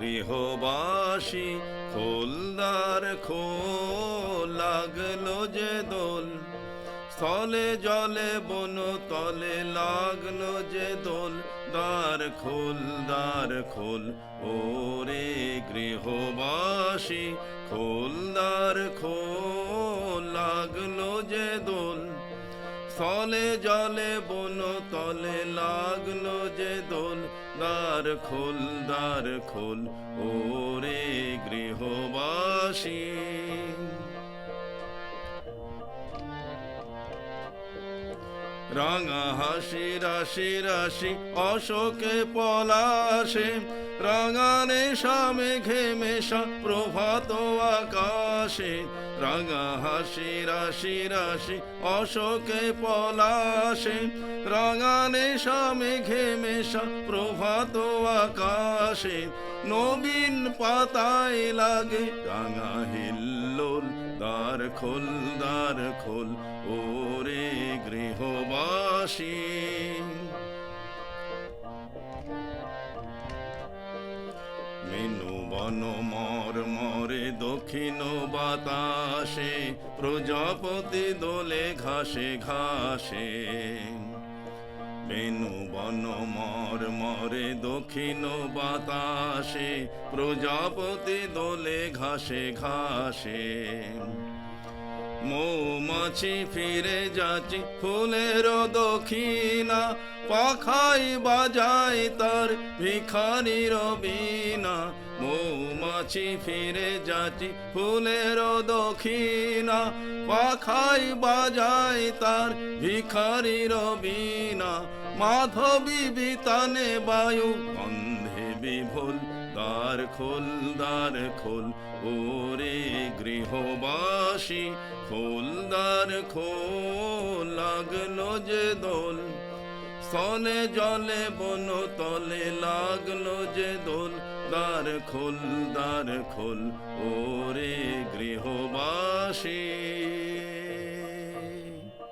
গৃহবাসী খোলদার খোল, লাগলো যে দোল স্থলে জলে বন তলে, লাগলো যে দোল দ্বার খোল ওরে গৃহবাসী খোলদার খোল, লাগলো যে দোল স্থলে জলে বন তলে, লাগলো যে দোল দ্বার খোল ওরে গৃহবাসী। রাঙা হাসি রাশি রাশি অশোকে পলাশে, রাঙানে মেঘে মেশা প্রভাত আকাশে। রাঙা হাসি রাশি রাশি অশোকে পলাশে, রাঙানে মেঘে মেশা প্রভাত আকাশে। নবীন পাতায় লাগে রাঙা হিল্লোল, দ্বার খোল ওরে গৃহবাসী। মিনু বন মর মরে দক্ষিণ বাতাসে, প্রজাপতি দোলে ঘাসে ঘাসে। বেনু বন মর মরে দক্ষিণ বাতাসে, প্রজাপতি দোলে ঘাসে ঘাসে। মৌমাছি ফিরে যাচ্ছে ফুলের দক্ষিণা, পাখাই বাজায় তার ভিখারির বীণা। মৌমাছি ফিরে যাচ্ছে ফুলের দক্ষিণা, পাখাই বাজায় তার ভিখারির বীণা। মাধবী বিতানে বায়ু গন্ধে বিভোল, দ্বার খোল ওরে গৃহবাসী খোলদার খোল, লাগলো যে দোল স্থলে জলে বন তলে, লাগলো যে দোল দ্বার খোল ওরে গৃহবাসী।